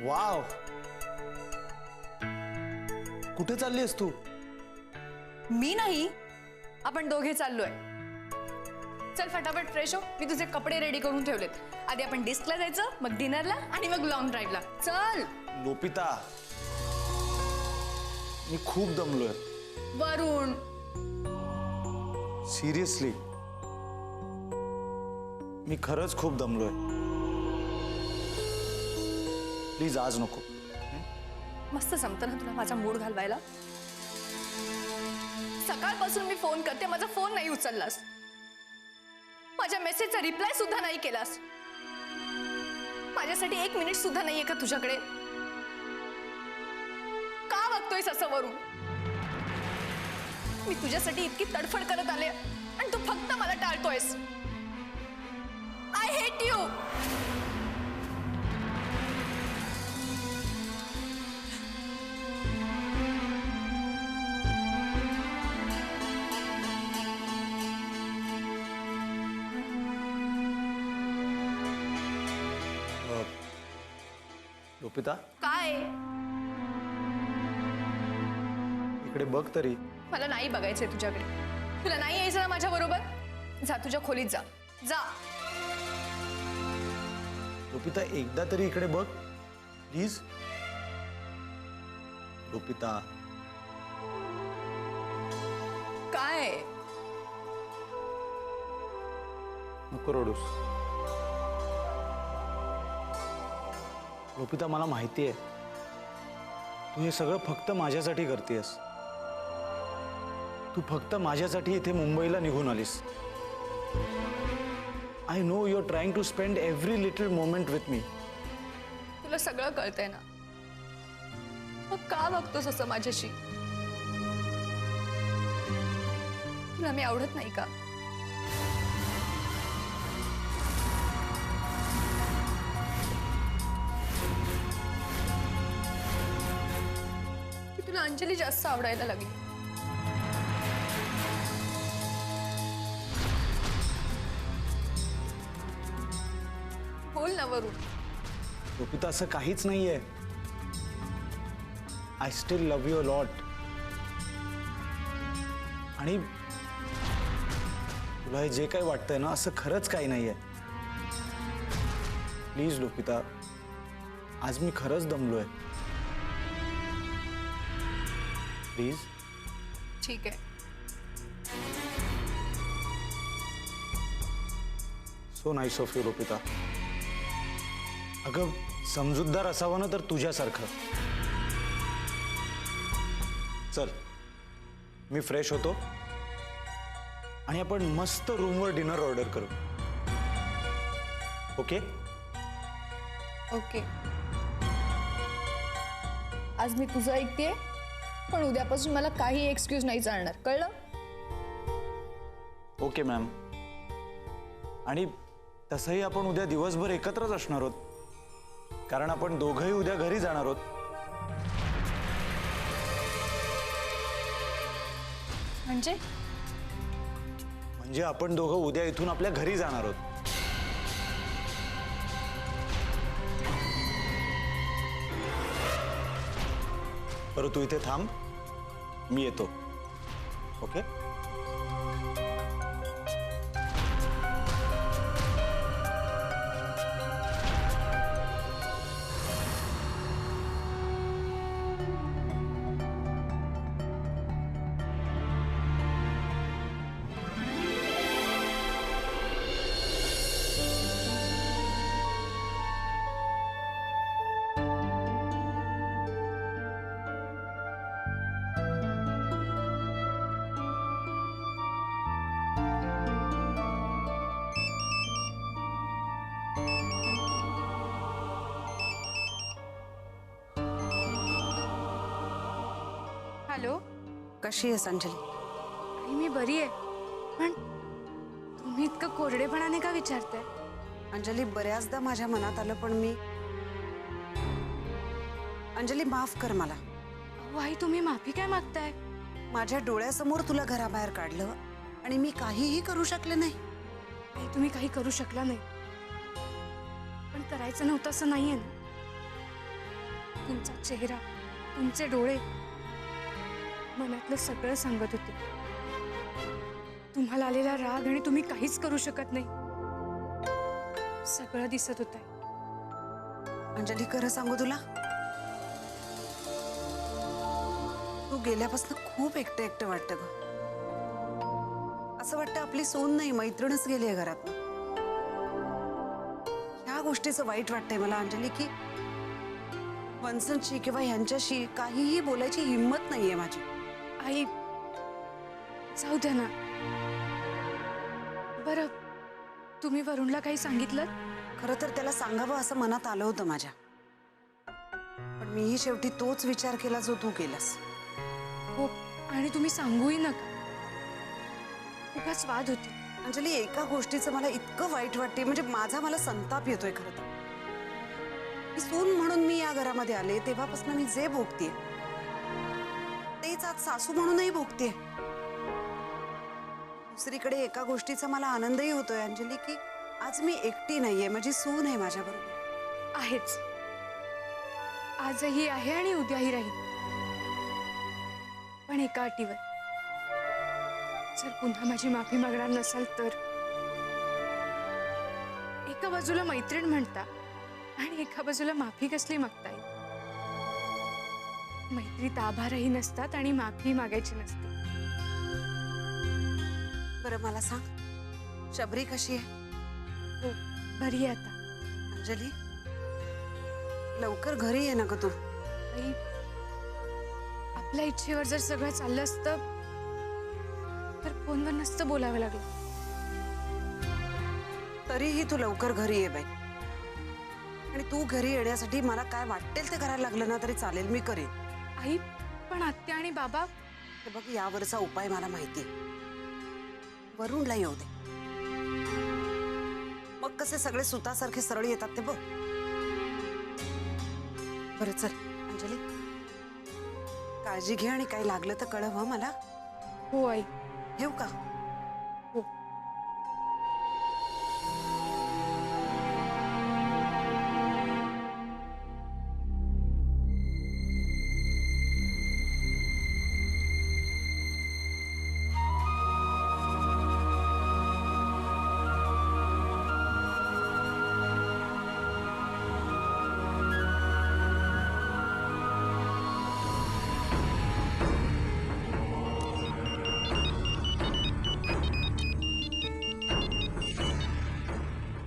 Wow, कुठे चालली आहेस तू? मी नाही, आपण दोघे चाललोय. चल फटाफट फ्रेश हो, मी तुझे कपडे रेडी करून ठेवलेत. आधी आपण डिस्कला जायचं, मग डिनरला आणि मग लॉंग ड्राईव्हला. चल. लोपिता, मी खूप दमलोय. वरुण, सिरियसली मी खरंच खूप दमलोय. प्लीज आज नको. मस्त जमतं ना तुला माझा मूड घालवायला. सकाळपासून मी फोन करते, माझा फोन नाही उचललास. माझ्या मेसेजचा रिप्लाय सुद्धा नाही केलास. माझ्यासाठी 1 मिनिट सुद्धा नाहीये का तुझ्याकडे? का वागतोयस असं वरून? मी तुझ्यासाठी इतकी तडफड करत आले आणि तू फक्त मला टाळतोयस. I hate you. लोपिता, काय? इकडे बघ तरी. मला नाही बघायचंय तुझ्याकडे. तुला नाही यायचं ना माझ्या बरोबर? जा तुझ्या खोलीत जा. जा. लोपिता, एकदा तरी इकडे बघ प्लीज. लोपिता, काय? नको रडूस. लोपिता, मला माहिती आहे तू हे सगळं फक्त माझ्यासाठी करतेस. तू फक्त माझ्यासाठी इथे मुंबईला निघून आलीस. I know you are trying to spend every little moment with me. तुला सगळं कळतंय ना, मग का बघतोस असं माझ्याशी? तुला मी आवडत नाही का? की तुला अंजली जास्त आवडायला लागली? बोल ना वरुण. लोपिता, असं काहीच नाहीये. I still love you a lot. आणि तुला हे जे काही वाटतंय ना, असं खरंच काही नाहीये. प्लीज लोपिता, आज मी खरंच दमलोय. प्लीज. ठीक आहे. So nice of you Lopita. अगं, समजूतदार असावं ना तर तुझ्यासारखं. चल, मी फ्रेश होतो आणि आपण मस्त रूमवर डिनर ऑर्डर करू. ओके? ओके. आज मी तुझं ऐकतेय, पण उद्यापासून मला काही एक्सक्यूज नाही चालणार, कळलं? Okay ma'am. आणि तसंही आपण उद्या दिवसभर एकत्रच असणार आहोत, कारण आपण दोघंही उद्या घरी जाणार आहोत. म्हणजे आपण दोघं उद्या इथून आपल्या घरी जाणार आहोत. बरं, तू इथे थांब, मी येतो. ओके? हॅलो. कशी आहेस अंजली? आई, मी बरी आहे, पण तुम्ही इतकं कोरडेपणाने का विचारताय? अंजली, बऱ्याचदा माझ्या मनात आलं, पण मी अंजली माफ कर मला. अहो आई, तुम्ही माफी काय मागताय? माझ्या डोळ्यासमोर तुला घराबाहेर काढलं आणि मी काहीही करू शकले नाही. आई, तुम्ही काही करू शकला नाही, पण करायचं नव्हतं असं नाहीये ना. तुमचा चेहरा, तुमचे डोळे मनातलं सगळं सांगत होते. तुम्हाला आलेला राग आणि तुम्ही काहीच करू शकत नाही सगळं दिसत होतं. अंजली, खरं सांगू तुला, तू गेल्यापासून खूप एकटं एकटं वाटतं ग. असं वाटतं आपली सून नाही, मैत्रीणच गेली आहे घरात. ह्या गोष्टीचं वाईट वाटतंय मला अंजली, की वंसनशी किंवा ह्यांच्याशी काहीही बोलायची हिंमत नाहीये माझी. आई, जाऊ द्या ना. बरं, तुम्ही वरुणला काही सांगितलं? खरं तर त्याला सांगावं असं मनात आलं होतं माझ्या, पण मीही शेवटी तोच विचार केला जो तू केलास. हो, आणि तुम्ही सांगूही नका. उगाच वाद होती. अंजली, एका गोष्टीचं मला इतकं वाईट वाटते, म्हणजे मला संताप येतोय. खरं तर मी सून म्हणून मी या घरामध्ये आले तेव्हापासून मी जे भोगतेय तेच आज सासू म्हणूनही भोगतेय. दुसरीकडे एका गोष्टीचा मला आनंदही होतोय अंजली, की आज मी एकटी नाहीये, माझी सून आहे माझ्याबरोबर. आहेच. आजही आहे आणि उद्याही राहील. पण एका अटीवर, जर पुन्हा माझी माफी मागणार नसाल तर. एका बाजूला मैत्रीण म्हणता आणि एका बाजूला माफी कसली मागता येईल. मैत्रीत आभारही नसतात आणि माफी मागायची नसते. बरं मला सांग, शबरी कशी आहे? हो, बरी आहे आता. अंजली, लवकर घरी ये ना ग तू. आई, आपल्या इच्छेवर जर सगळं चाललं असतं तर फोनवर नसतं बोलावं लागलं. तरीही तू लवकर घरी ये बाई. आणि तू घरी येण्यासाठी मला काय वाटेल ते करायला लागलं ना तरी चालेल, मी करेन. आई, पण आत्या आणि बाबा. हे बघ, यावरचा उपाय मला माहिती. वरुणला येऊ दे, मग कसे सगळे सुतासारखे सरळ येतात ते बघ. बरं चल अंजली, काळजी घे आणि काही लागलं तर कळव हं मला. हो आई. येऊ का? हो.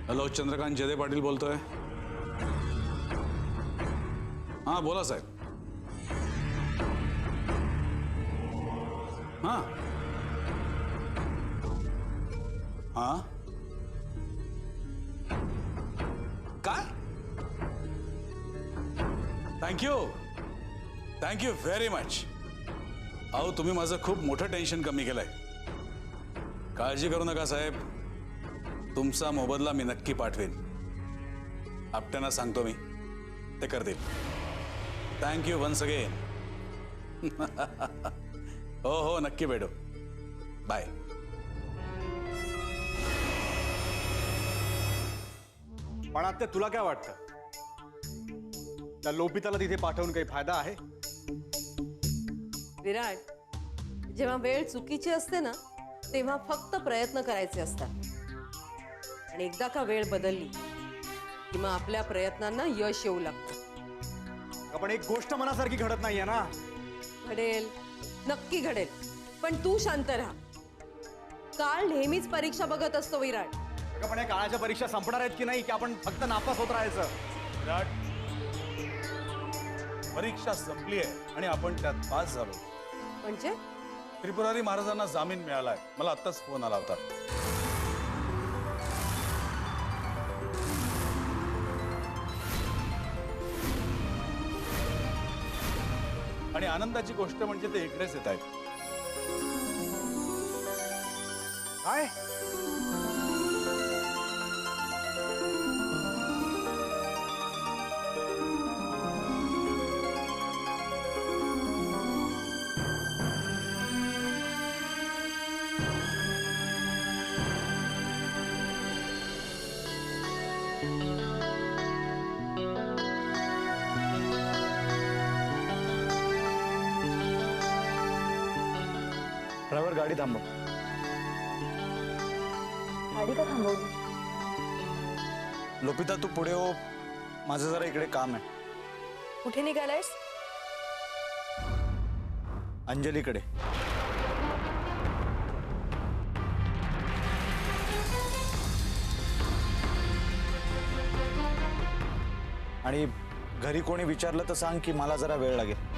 हॅलो, चंद्रकांत जयदे पाटील बोलतोय. हां बोला साहेब. हां हां काय? Thank you very much. अहो, तुम्ही माझं खूप मोठं टेन्शन कमी केलंय. काळजी करू नका साहेब, तुमचा मोबदला मी नक्की पाठवेन. आपट्यांना सांगतो मी, ते करतील. Thank you once again. हो हो, नक्की भेटू. बाय. पण आता तुला काय वाटतं, त्या लोपिताला तिथे पाठवून काही फायदा आहे? विराट, जेव्हा वेळ चुकीची असते ना तेव्हा फक्त प्रयत्न करायचे असतात. आणि एकदा का वेळ बदलली की मग आपल्या प्रयत्नांना यश येऊ लागतं. पण एक गोष्ट मनासारखी घडत नाहीये ना. घडेल, नक्की घडेल, पण तू शांत राहा. काळ नेहमीच परीक्षा बघत असतो विराट. पण या काळाच्या परीक्षा संपणार आहेत की नाही, की आपण फक्त नापास होत राहायचं? विराट, परीक्षा संपली आहे आणि आपण त्यात पास झालो. म्हणजे त्रिपुरारी महाराजांना जामीन मिळालाय. मला आत्ताच फोन आला होता. आणि आनंदाची गोष्ट म्हणजे ते इकडेच येत आहेत. काय? ड्रायव्हर गाडी थांबव. गाडी का थांबवली? लोपिता तू पुढे हो, माझं जरा इकडे काम आहे. कुठे निघालायस? अंजलीकडे. आणि घरी कोणी विचारलं तर सांग की मला जरा वेळ लागेल.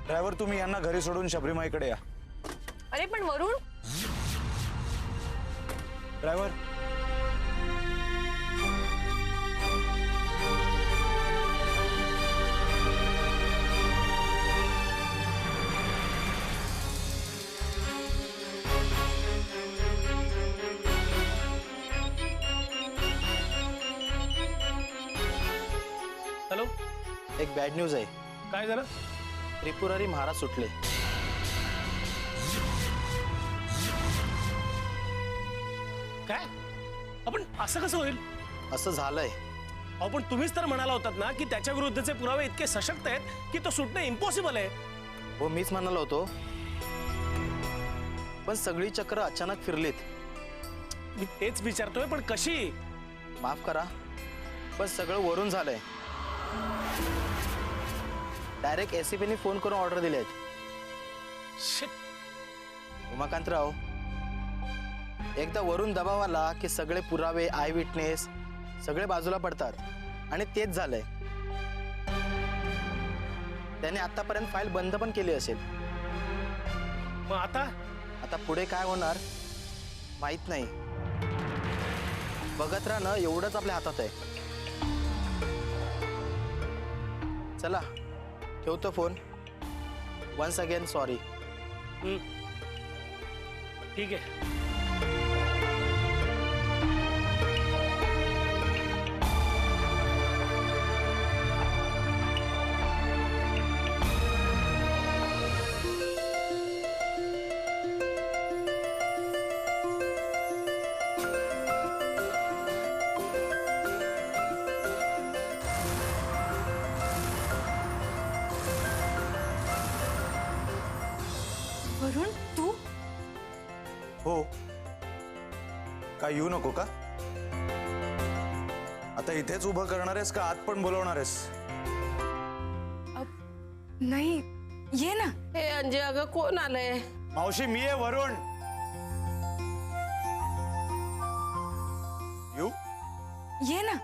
ड्रायव्हर तुम्ही यांना घरी सोडून शबरीमाईकडे या. अरे पण वरुण, ड्रायव्हर हॅलो, एक बॅड न्यूज आहे. काय झालं? त्रिपुरारी महाराज सुटले. काय? आपण असं कसं होईल? असं झालंय. अहो पण तुम्हीच तर म्हणाला होतात ना की त्याच्या विरुद्धचे पुरावे इतके सशक्त आहेत की तो सुटणं इम्पॉसिबल आहे. हो, मीच म्हणालो होतो, पण सगळी चक्र अचानक फिरलीत. मी तेच विचारतोय, पण कशी? माफ करा, पण सगळं वरून झालंय. डायरेक्ट एसीपीने फोन करून ऑर्डर दिले आहेत. Shit. उमाकांतराव, एकदा वरून दबाव आला की सगळे पुरावे, आय विटनेस सगळे बाजूला पडतात. आणि तेच झालंय. त्याने आतापर्यंत फाईल बंद पण केली असेल. मग आता? आता पुढे काय होणार माहित नाही. बघत राहणं एवढंच आपल्या हातात आहे. चला, ठेवतो फोन. Once again sorry. ठीक आहे. वरुण तू? हो. काय येऊ नको का? आता इथेच उभं करणार आहेस का आत पण बोलवणार आहेस? नाही, ये ना. हे अंजे, अगं कोण आलंय? मावशी मी आहे वरुण. येऊ? ये ना.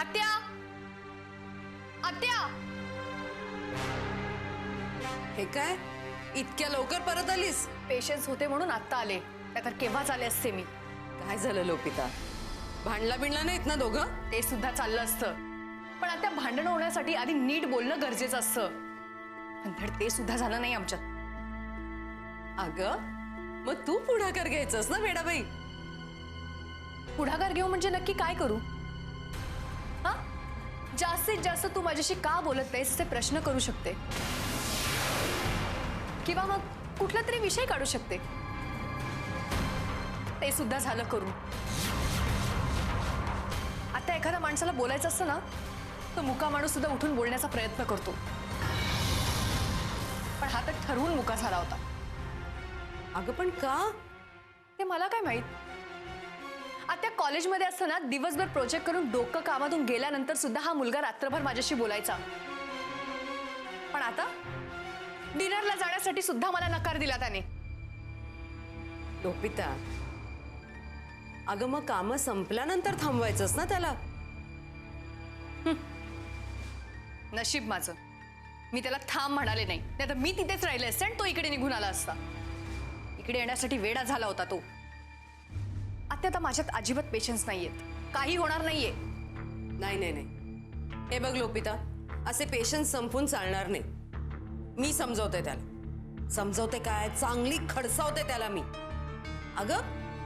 आत्या, आत्या. हे काय, इतक्या लवकर परत आलीस? पेशन्स होते म्हणून आत्ता आले, नाहीतर केव्हाच आले असते मी. काय झालं लोपिता? भांडला बिणला नाहीत ना दोघं? ते सुद्धा चाललं असतं, पण आता भांडण होण्यासाठी आधी नीट बोलणं गरजेचं असतं. पण धड ते सुद्धा झालं नाही आमच्यात. अगं, मग तू पुढाकार घ्यायचंस ना वेडाबाई? पुढाकार घेऊ म्हणजे नक्की काय करू? हा, जास्तीत जास्त तू माझ्याशी का बोलत नाहीस असे प्रश्न करू शकते, किंवा मग कुठला तरी विषय काढू शकते. ते सुद्धा झालं करून. आता एखाद्या माणसाला बोलायचं असतं ना, तो मुका माणूस सुद्धा उठून बोलण्याचा प्रयत्न करतो, पण हा तर ठरवून मुका झाला होता. अगं पण का? ते मला काय माहित. आता कॉलेजमध्ये असताना दिवसभर प्रोजेक्ट करून डोकं कामातून गेल्यानंतर सुद्धा हा मुलगा रात्रभर माझ्याशी बोलायचा, पण आता डिनरला जाण्यासाठी सुद्धा मला नकार दिला त्याने. लोपिता, अगं मग कामं संपल्यानंतर थांबवायचंस ना त्याला. नशीब माझं, मी त्याला थांब म्हणाले नाही, नाहीतर मी तिथेच राहिले असते आणि तो इकडे निघून आला असता. इकडे येण्यासाठी वेडा झाला होता तो. आता माझ्यात अजिबात पेशन्स नाहीयेत, काही होणार नाहीये. नाही नाही नाही, हे बघ लोपिता, असे पेशन्स संपून चालणार नाही. मी समजवते त्याला. समजवते काय, चांगली खडसावते त्याला मी. अगं,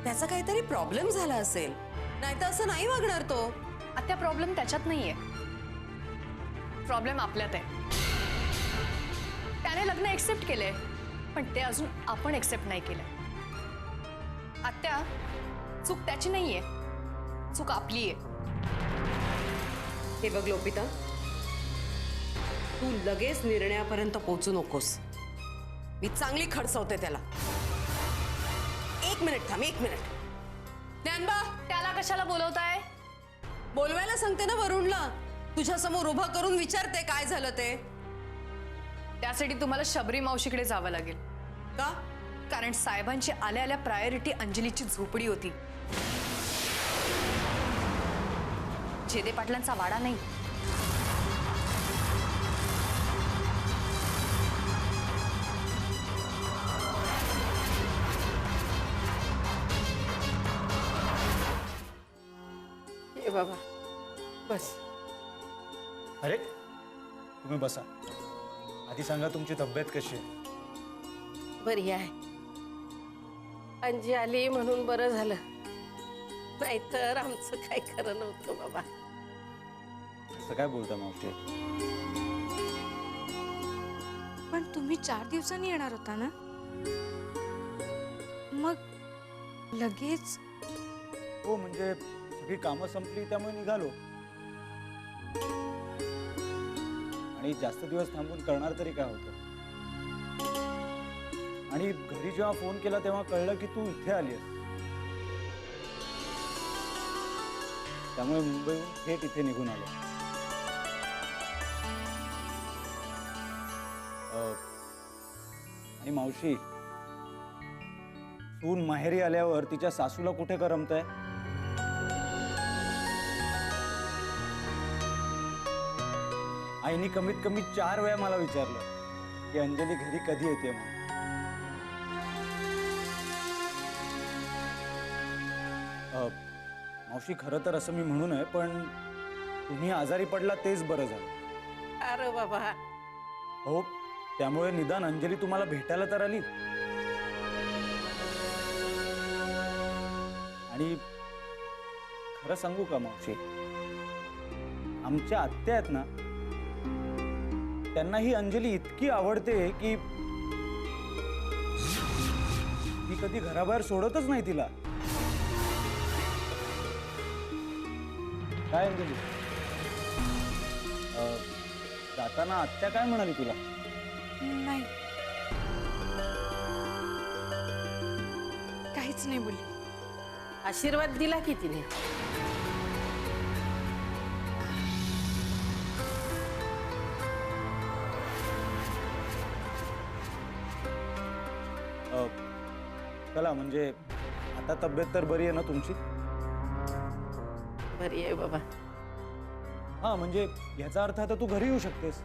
त्याचा काहीतरी प्रॉब्लेम झाला असेल, नाही तर असं नाही वागणार तो. आता प्रॉब्लेम त्याच्यात नाहीये, प्रॉब्लेम आपल्यात आहे. त्याने लग्न एक्सेप्ट केलंय, पण ते अजून आपण एक्सेप्ट नाही केलंय. आत्या, चूक त्याची नाहीये, चूक आपली आहे. हे बघ लोपिता, तू लगेच निर्णयापर्यंत पोहोचू नकोस. मी चांगली खडसवते त्याला. 1 मिनिट थांब, 1 मिनिट. ज्ञानबा, त्याला कशाला बोलवताय? बोलवायला सांगते ना वरुणला. तुझ्या समोर उभा करून विचारते काय झालं ते. त्यासाठी तुम्हाला शबरी मावशीकडे जावं लागेल. का? कारण साहेबांची आल्या आल्या प्रायोरिटी अंजलीची झोपडी होती. जेदे पाटलांचा वाडा नाही. हे बाबा बस. अरे तुम्ही बसा. आधी सांगा तुमची तब्येत कशी आहे? बरी आहे. अंजी आली म्हणून बरं झालं, नाहीतर आमचं काय खरं नव्हतं बाबा. असं काय बोलता मावशी? पण तुम्ही 4 दिवसांनी येणार होता ना, मग लगेच? हो म्हणजे सगळी कामं संपली त्यामुळे निघालो. आणि जास्त दिवस थांबून करणार तरी काय होतं. आणि घरी जेव्हा फोन केला तेव्हा कळलं की तू इथे आली आहेस. त्यामुळे मुंबईहून थेट इथे निघून आलो. आणि मावशी, सून माहेरी आल्यावर तिच्या सासूला कुठे करमतंय? आईने कमीत कमी 4 वेळा मला विचारलं की अंजली घरी कधी येते म्हणून. मावशी, खरं तर असं मी म्हणू नये, पण तुम्ही आजारी पडला तेच बरं झालं. अरे बाबा, हो, त्यामुळे निदान अंजली तुम्हाला भेटायला तर आली. आणि खरं सांगू का मावशी, आमच्या आत्या आहेत ना, त्यांना ही अंजली इतकी आवडते की ती कधी घराबाहेर सोडतच नाही तिला. काय अंजली, जाताना आत्या काय म्हणाली तुला? नाही, काहीच नाही बोलली. आशीर्वाद दिला की तिने. चला, म्हणजे आता तब्येत तर बरी आहे ना तुमची? बरी आहे बाबा. हा, म्हणजे याचा अर्थ आता तू घरी येऊ शकतेस.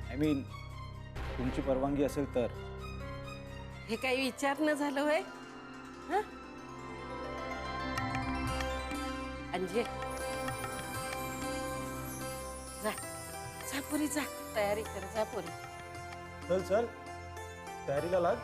आय मीन, तुमची परवानगी असेल तर. हे काही विचारणं झालं होय? हं? अंजे, जा जा पुरी, जा तयारी कर, जा पुरी. चल चल, तयारीला लाग.